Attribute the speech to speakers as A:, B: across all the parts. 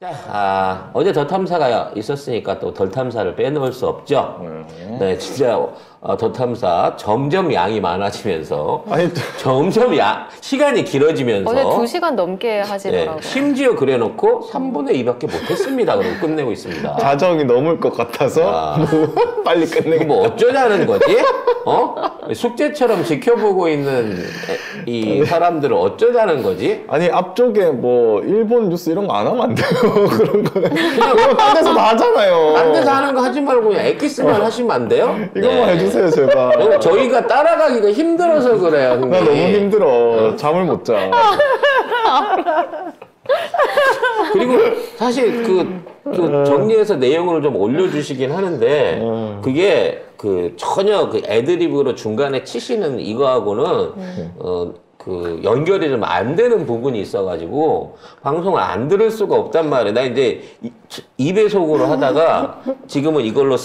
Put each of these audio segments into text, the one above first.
A: 자, 어제 더 탐사가 있었으니까 또 덜 탐사를 빼놓을 수 없죠. 네, 진짜 더 탐사 점점 양이 많아지면서 점점 시간이 길어지면서
B: 어제 2시간 넘게 하시더라고요.
A: 네, 심지어 그래놓고 3분의 2밖에 못했습니다. 그러고 끝내고 있습니다.
C: 자정이 넘을 것 같아서 빨리 끝내고
A: 뭐 어쩌자는 거지? 숙제처럼 지켜보고 있는 이 사람들을 어쩌자는 거지?
C: 아니 앞쪽에 뭐 일본 뉴스 이런 거 안 하면 안 돼요. 그런 거는 그냥 딴 데서 다 하잖아요.
A: 딴 데서 하는 거 하지 말고 그냥 엑기스만 하시면 안 돼요?
C: 이것만 해주세요 제발.
A: 저희가 따라가기가 힘들어서 그래요. 형님.
C: 나 너무 힘들어. 잠을 못 자.
A: 그리고 사실 그 정리해서 내용을 좀 올려주시긴 하는데 그게 전혀 그 애드립으로 중간에 치시는 이거하고는 그 연결이 좀 안 되는 부분이 있어가지고 방송을 안 들을 수가 없단 말이에요. 나 이제 2배속으로 하다가 지금은 이걸로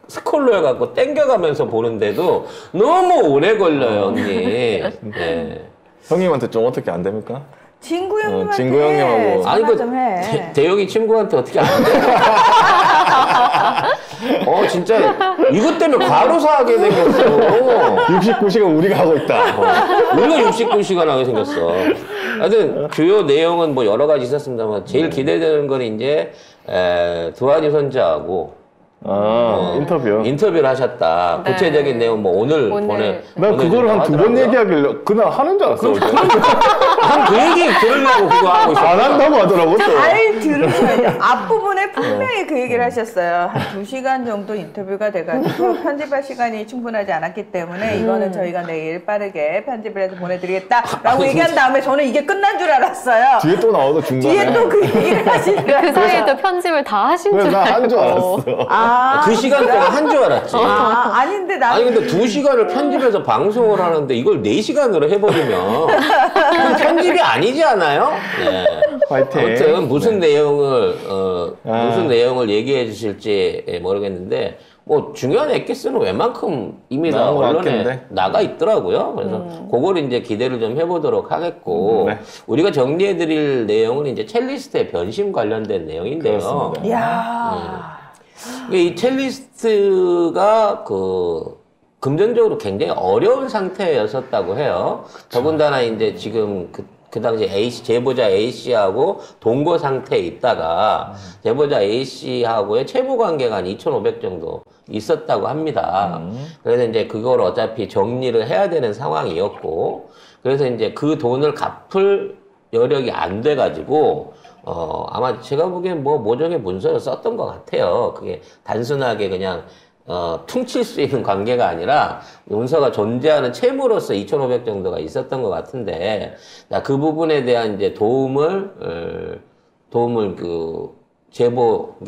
A: 스크롤러 해갖고 땡겨가면서 보는데도 너무 오래 걸려요, 형님. 네.
C: 형님한테 좀 어떻게 안 됩니까?
D: 진구 형님한테
C: 진구 형님하고
A: 아니 그
D: 좀 해.
A: 대영이 친구한테 어떻게 안 돼? 진짜 이것 때문에 과로사 하게 생겼어.
C: 69시간 우리가 하고 있다.
A: 우리가 69시간 하게 생겼어. 하여튼 주요 내용은 뭐 여러 가지 있었습니다만 제일 기대되는 건 이제 두한이 선자하고
C: 인터뷰를
A: 하셨다.
B: 네.
A: 구체적인 내용 뭐 오늘
C: 난 그걸 한 2번 얘기하길래 그날 하는 줄 알았어.
A: 한 그 얘기 들으려고 그거 하고 있어.
C: 안 한다고 하더라고.
D: 잘 들으셔야죠. 앞부분에 분명히 그 얘기를 하셨어요. 한 2시간 정도 인터뷰가 돼가지고 편집할 시간이 충분하지 않았기 때문에 이거는 저희가 내일 빠르게 편집을 해서 보내드리겠다라고 얘기한 다음에 저는 이게 끝난 줄 알았어요.
C: 뒤에 또 나오고 중간에.
D: 뒤에 또 그 얘기를 하시니까
B: 그 사이에 또 편집을 다 하신 줄
C: 그래서 난 한 줄
B: 알고.
C: 알았어.
A: 그 시간 동안 한 줄 알았지.
D: 아닌데 나는
A: 아니 근데 2시간을 편집해서 방송을 하는데 이걸 4시간으로 해버리면 그건 편집이 아니지 않아요? 네.
C: 파이팅.
A: 아무튼 무슨 내용을 얘기해 주실지 모르겠는데 뭐 중요한 엑기스는 웬만큼 이미 다 언론에 나가 있더라고요. 그래서 그걸 이제 기대를 좀 해보도록 하겠고 우리가 정리해 드릴 내용은 이제 첼리스트의 변심 관련된 내용인데요.
D: 이야.
A: 이 첼리스트가 금전적으로 굉장히 어려운 상태였었다고 해요. 더군다나 이제 지금 그 당시 제보자 A씨하고 동거 상태에 있다가 제보자 A씨하고의 채무 관계가 한 2,500 정도 있었다고 합니다. 그래서 이제 그걸 어차피 정리를 해야 되는 상황이었고, 그래서 이제 그 돈을 갚을 여력이 안 돼가지고, 아마 제가 보기엔 뭐 모종의 문서를 썼던 것 같아요. 그게 단순하게 그냥 퉁칠 수 있는 관계가 아니라 문서가 존재하는 채무로서 2,500 정도가 있었던 것 같은데, 그 부분에 대한 이제 도움을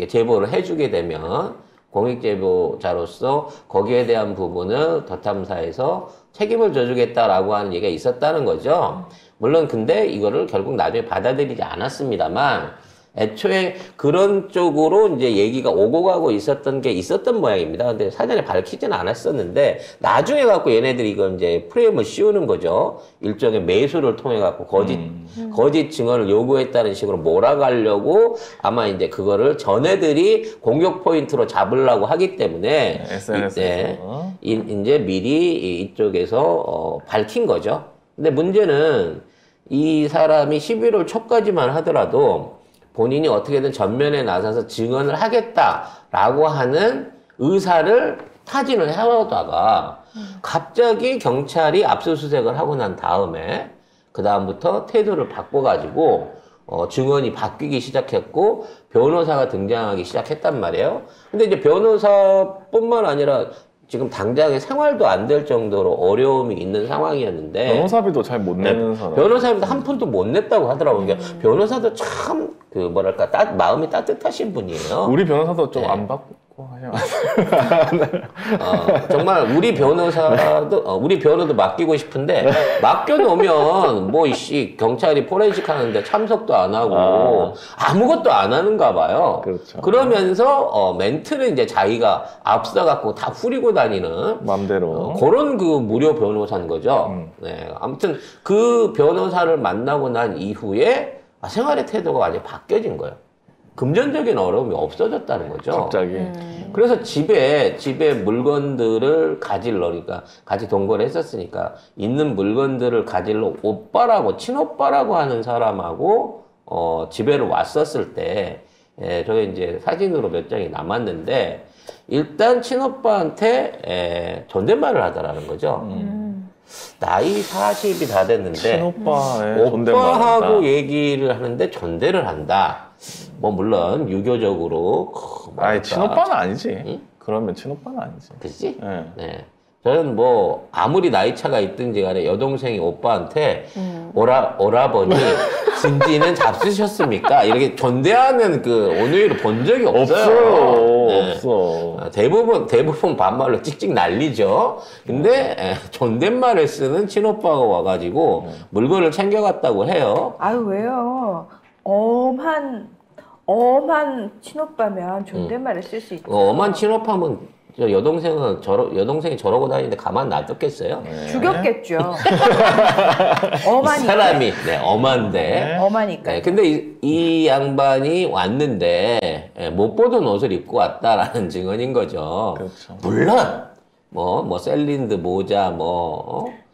A: 제보를 해주게 되면 공익제보자로서 거기에 대한 부분을 더 탐사에서 책임을 져주겠다라고 하는 얘기가 있었다는 거죠. 물론 근데 이거를 결국 나중에 받아들이지 않았습니다만, 애초에 그런 쪽으로 이제 얘기가 오고 가고 있었던 게 있었던 모양입니다. 근데 사전에 밝히지는 않았었는데, 나중에 갖고 얘네들이 이걸 이제 프레임을 씌우는 거죠. 일종의 매수를 통해 갖고 거짓 증언을 요구했다는 식으로 몰아가려고 아마 이제 그거를 전애들이 공격 포인트로 잡으려고 하기 때문에,
C: SNS에서.
A: 이제 미리 이쪽에서 밝힌 거죠. 근데 문제는 이 사람이 11월 초까지만 하더라도 본인이 어떻게든 전면에 나서서 증언을 하겠다라고 하는 의사를 타진을 해오다가 갑자기 경찰이 압수수색을 하고 난 다음에 그 다음부터 태도를 바꿔가지고 증언이 바뀌기 시작했고 변호사가 등장하기 시작했단 말이에요. 근데 이제 변호사뿐만 아니라 지금 당장에 생활도 안 될 정도로 어려움이 있는 상황이었는데
C: 변호사비도 잘 못 내는 사람.
A: 변호사비도 한 푼도 못 냈다고 하더라고요. 그러니까 변호사도 참 마음이 따뜻하신 분이에요.
C: 우리 변호사도 좀 안 받고 하냐.
A: 정말 우리 변호도 맡기고 싶은데 맡겨놓으면 경찰이 포렌식 하는데 참석도 안 하고 아무것도 안 하는가 봐요.
C: 그렇죠.
A: 그러면서 멘트는 이제 자기가 앞서갖고 다 후리고 다니는
C: 맘대로
A: 그런 무료 변호사인 거죠. 네, 아무튼 그 변호사를 만나고 난 이후에 생활의 태도가 완전히 바뀌어진 거예요. 금전적인 어려움이 없어졌다는 거죠.
C: 갑자기.
A: 그래서 집에 물건들을 그러니까 같이 동거를 했었으니까 있는 물건들을 가지러 오빠라고 친오빠라고 하는 사람하고 집에를 왔었을 때 저게 이제 사진으로 몇 장이 남았는데 일단 친오빠한테 존댓말을 하더라는 거죠. 나이 40이 다 됐는데
C: 친오빠의 존댓말.
A: 오빠하고 얘기를 하는데 존대를 한다. 뭐 물론 유교적으로
C: 아니 친오빠는 아니지. 그러면 친오빠는 아니지.
A: 그치?
C: 네.
A: 네. 저는 뭐 아무리 나이 차가 있든지 간에 여동생이 오빠한테 오라버니 진지는 잡수셨습니까? 이렇게 존대하는 그 온유를 본 적이 없어요. 네.
C: 없어.
A: 대부분 반말로 찍찍 난리죠. 근데 존댓말을 쓰는 친오빠가 와가지고 물건을 챙겨갔다고 해요.
D: 아유 왜요? 엄한 친오빠면 존댓말을 쓸 수 있죠.
A: 엄한 친오빠면 여동생이 저러고 다니는데 가만 놔뒀겠어요?
D: 죽였겠죠.
A: 이
D: 엄하니까.
A: 사람이 엄한데.
D: 엄하니까.
A: 네, 근데 이 양반이 왔는데 못 보던 옷을 입고 왔다라는 증언인 거죠.
C: 그렇죠.
A: 물론 뭐 셀린드 모자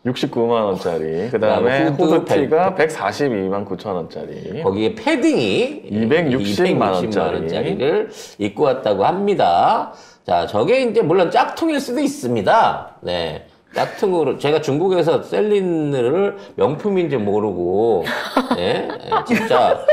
C: 69만 원짜리. 그다음에 후드티가 142만 9천 원짜리.
A: 거기에 패딩이
C: 260만
A: 260만 원짜리를 입고 왔다고 합니다. 자, 저게 이제 물론 짝퉁일 수도 있습니다. 네. 짝퉁으로 제가 중국에서 셀린느를 명품인지 모르고 진짜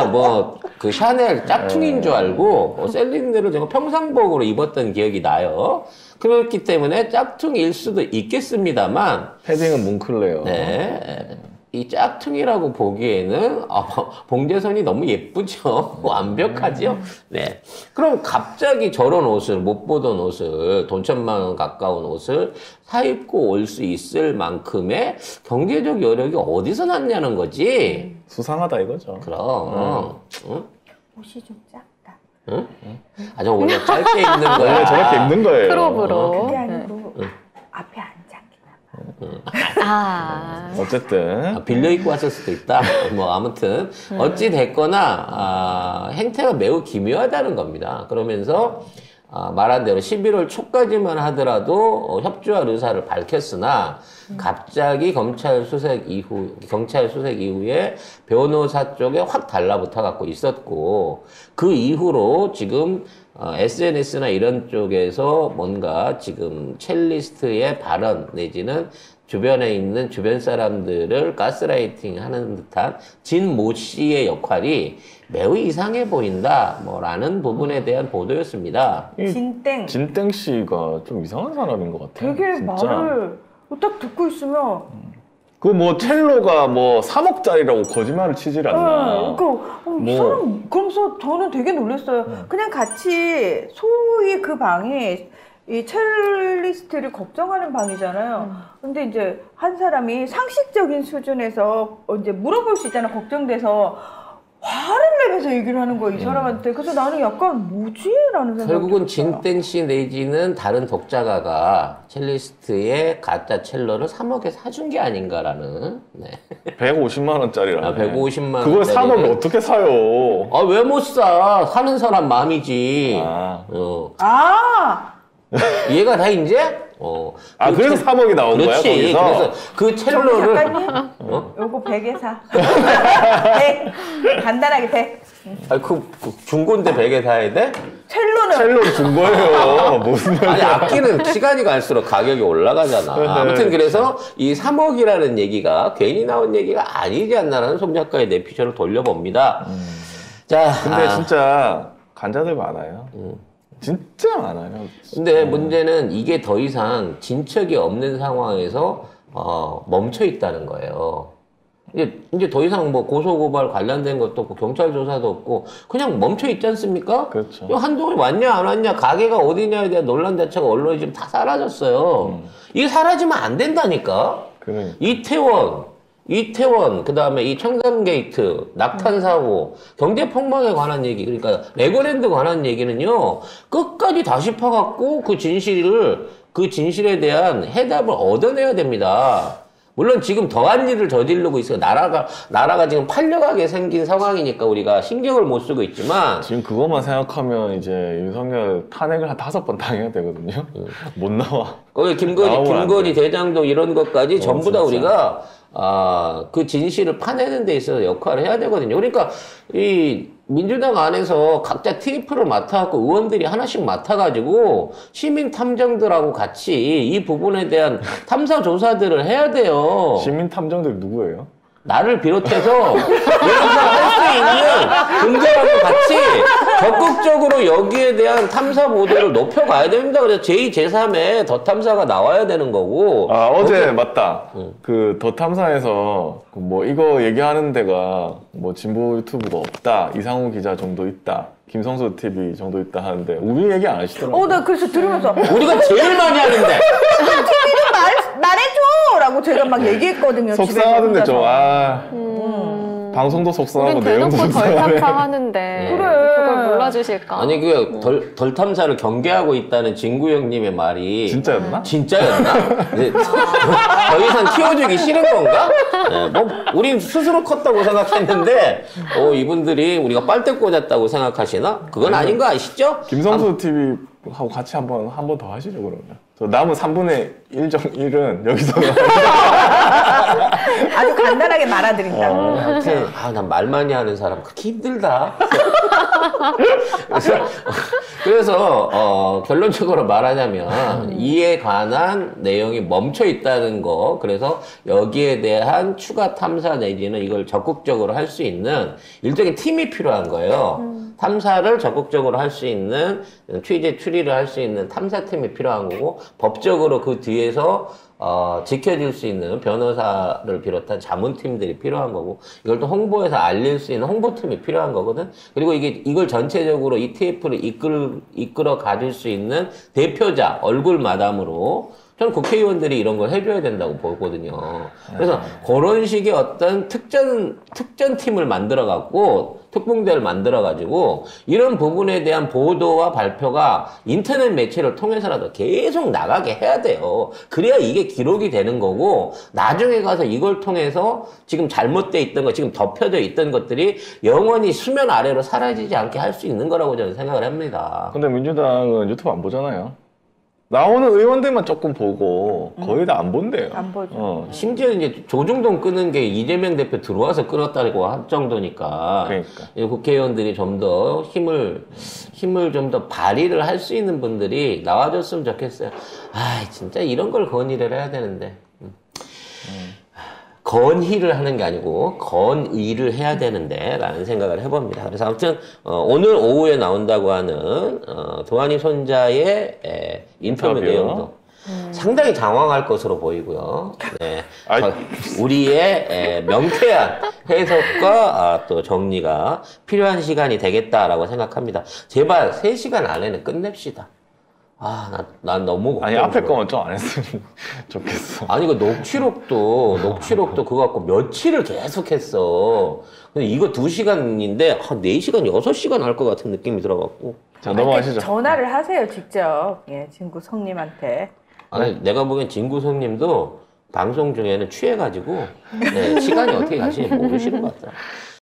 A: 뭐 그 샤넬 짝퉁인 줄 알고 셀린느를 제가 평상복으로 입었던 기억이 나요. 그렇기 때문에 짝퉁일 수도 있겠습니다만
C: 패딩은 뭉클래요.
A: 네. 이 짝퉁이라고 보기에는 봉제선이 너무 예쁘죠. 완벽하죠. 네. 그럼 갑자기 저런 옷을 못 보던 옷을 돈 1,000만 원 가까운 옷을 사입고 올 수 있을 만큼의 경제적 여력이 어디서 났냐는 거지.
C: 수상하다 이거죠.
A: 그럼. 응?
D: 옷이 좀 작다.
A: 응? 저 원래 짧게 입는 거야.
C: 원래 저렇게 입는 거예요.
B: 크롭으로.
D: 그게 아니고 앞에 안 작게.
C: 어쨌든
A: 빌려 입고 왔을 수도 있다. 뭐 아무튼 어찌 됐거나 행태가 매우 기묘하다는 겁니다. 그러면서 말한 대로 11월 초까지만 하더라도 협조할 의사를 밝혔으나 갑자기 경찰 수색 이후에 변호사 쪽에 확 달라붙어 갖고 있었고 그 이후로 지금 SNS나 이런 쪽에서 뭔가 지금 첼리스트의 발언 내지는 주변에 있는 주변 사람들을 가스라이팅 하는 듯한 진모 씨의 역할이 매우 이상해 보인다, 라는 부분에 대한 보도였습니다.
D: 진땡
C: 씨가 좀 이상한 사람인 것 같아요.
D: 되게
C: 진짜.
D: 말을 딱 듣고 있으면
C: 그 뭐 첼로가 뭐 3억짜리라고 거짓말을 치질 않나.
D: 이 사람 그러면서 저는 되게 놀랐어요. 그냥 같이 소위 그 방이 이 첼리스트를 걱정하는 방이잖아요. 근데 이제 한 사람이 상식적인 수준에서 이제 물어볼 수 있잖아. 걱정돼서 화를 내면서 얘기를 하는 거야, 이 사람한테. 그래서 나는 약간 뭐지? 라는 생각이
A: 결국은
D: 들었어요.
A: 진땡 씨 내지는 다른 독자가가 첼리스트의 가짜 첼로를 3억에 사준 게 아닌가라는. 네.
C: 150만 원짜리라네.
A: 150만 원.
C: 그걸 3억에 어떻게 사요?
A: 왜 못 사? 사는 사람 마음이지. 이해가 돼, 이제?
C: 그래서 3억이 나온 거야,
A: 그렇지.
C: 거기서?
A: 그래서 그 첼로를.
D: 작가님, 요거 100에 사. 100. 간단하게 100.
A: 그 중고인데 100에 사야 돼?
C: 첼로를 준 거예요. 무슨
A: 아니, 악기는 시간이 갈수록 가격이 올라가잖아. 아무튼 그래서 이 3억이라는 얘기가 괜히 나온 얘기가 아니지 않나라는 송 작가의 내피셜을 돌려봅니다. 자.
C: 근데 진짜 간자들 많아요. 진짜 많아요.
A: 근데 문제는 이게 더 이상 진척이 없는 상황에서 멈춰 있다는 거예요. 이제 더 이상 뭐 고소고발 관련된 것도 없고 경찰 조사도 없고 그냥 멈춰 있지 않습니까?
C: 그렇죠.
A: 한동안 왔냐 안 왔냐 가게가 어디냐에 대한 논란 자체가 언론에 지금 다 사라졌어요. 이게 사라지면 안 된다니까.
C: 그러니까.
A: 이태원, 그 다음에 이 청산게이트, 낙탄사고, 경제폭망에 관한 얘기, 그러니까 레고랜드 관한 얘기는요, 끝까지 다 짚어갖고 그 진실에 대한 해답을 얻어내야 됩니다. 물론 지금 더한 일을 저지르고 있어요. 나라가 지금 팔려가게 생긴 상황이니까 우리가 신경을 못 쓰고 있지만
C: 지금 그것만 생각하면 이제 윤석열 탄핵을 한 5번 당해야 되거든요. 못 나와.
A: 거기
C: 나오면 안
A: 김건희 대장동 이런 것까지 전부 다
C: 진짜.
A: 우리가 그 진실을 파내는 데 있어서 역할을 해야 되거든요. 그러니까 이 민주당 안에서 각자 TF를 맡아갖고 의원들이 하나씩 맡아가지고 시민 탐정들하고 같이 이 부분에 대한 탐사 조사들을 해야 돼요.
C: 시민 탐정들 누구예요?
A: 나를 비롯해서 여기서 할 수 있는 분들하고 같이 적극적으로 여기에 대한 탐사 보도를 높여가야 됩니다. 그래서 제2, 제3의 더 탐사가 나와야 되는 거고.
C: 어제 맞다. 그 더 탐사에서 뭐 이거 얘기하는 데가 뭐 진보 유튜브가 없다. 이상우 기자 정도 있다. 김성수 TV 정도 있다 하는데 우리 얘기 안 하시더라고요.
D: 나 그래서 들으면서
A: 우리가 제일 많이 하는데.
D: TV 좀 말해줘! 라고 제가 막 얘기했거든요.
C: 속상하던데
D: 집에서
C: 좀
D: 혼자서.
C: 방송도 속상하고
B: 우린
C: 내용도
B: 대놓고 덜
C: 속상하네.
B: 탐사하는데
D: 그래.
B: 그걸 몰라주실까?
A: 아니, 덜 탐사를 경계하고 있다는 진구 형님의 말이.
C: 진짜였나?
A: 진짜였나? 네. 더 이상 키워주기 싫은 건가? 네, 뭐, 우린 스스로 컸다고 생각했는데, 이분들이 우리가 빨대 꽂았다고 생각하시나? 그건 아닌 거 아시죠?
C: 김성수 TV 하고 같이 한 번 더 하시죠 그러면. 저 남은 3분의 1은 여기서
D: 아주 간단하게 말아드린다.
A: 하여튼, 난 말 많이 하는 사람 그렇게 힘들다. 그래서 결론적으로 말하자면 이에 관한 내용이 멈춰 있다는 거, 그래서 여기에 대한 추가 탐사 내지는 이걸 적극적으로 할 수 있는 일종의 팀이 필요한 거예요. 탐사를 적극적으로 할 수 있는, 취재 추리를 할 수 있는 탐사팀이 필요한 거고, 법적으로 그 뒤에서 지켜줄 수 있는 변호사를 비롯한 자문팀들이 필요한 거고, 이걸 또 홍보해서 알릴 수 있는 홍보팀이 필요한 거거든. 그리고 이걸 전체적으로 이 TF를 이끌어 가줄 수 있는 대표자, 얼굴 마담으로 저는 국회의원들이 이런 걸 해줘야 된다고 보거든요. 그래서 그런 식의 어떤 특전팀을 만들어갖고, 특공대를 만들어가지고, 이런 부분에 대한 보도와 발표가 인터넷 매체를 통해서라도 계속 나가게 해야 돼요. 그래야 이게 기록이 되는 거고, 나중에 가서 이걸 통해서 지금 잘못돼 있던 거, 지금 덮여져 있던 것들이 영원히 수면 아래로 사라지지 않게 할 수 있는 거라고 저는 생각을 합니다.
C: 근데 민주당은 유튜브 안 보잖아요. 나오는 의원들만 조금 보고 거의 다 안 본대요.
D: 안 보죠.
A: 심지어 이제 조중동 끄는 게 이재명 대표 들어와서 끊었다고 할 정도니까.
C: 그러니까.
A: 이제 국회의원들이 좀 더 힘을 좀 더 발휘를 할 수 있는 분들이 나와줬으면 좋겠어요. 진짜 이런 걸 건의를 해야 되는데. 건의를 하는 게 아니고 건의를 해야 되는데 라는 생각을 해봅니다. 그래서 아무튼 오늘 오후에 나온다고 하는 도안이 손자의 인터뷰
C: 인터뷰.
A: 내용도 상당히 장황할 것으로 보이고요. 네. 우리의 명쾌한 해석과 또 정리가 필요한 시간이 되겠다라고 생각합니다. 제발 3시간 안에는 끝냅시다. 난 너무
C: 아니 앞에 거만 좀 안 했으면 좋겠어.
A: 아니, 그 녹취록도 그거 갖고 며칠을 계속 했어. 근데 이거 2시간인데, 4시간, 6시간 할 것 같은 느낌이 들어갖고.
C: 자 넘어가시죠.
D: 전화를 하세요, 직접. 예, 친구 성님한테.
A: 아니, 내가 보기엔 진구성님도 방송 중에는 취해가지고, 시간이 어떻게 가시는지 모르시는 것 같더라.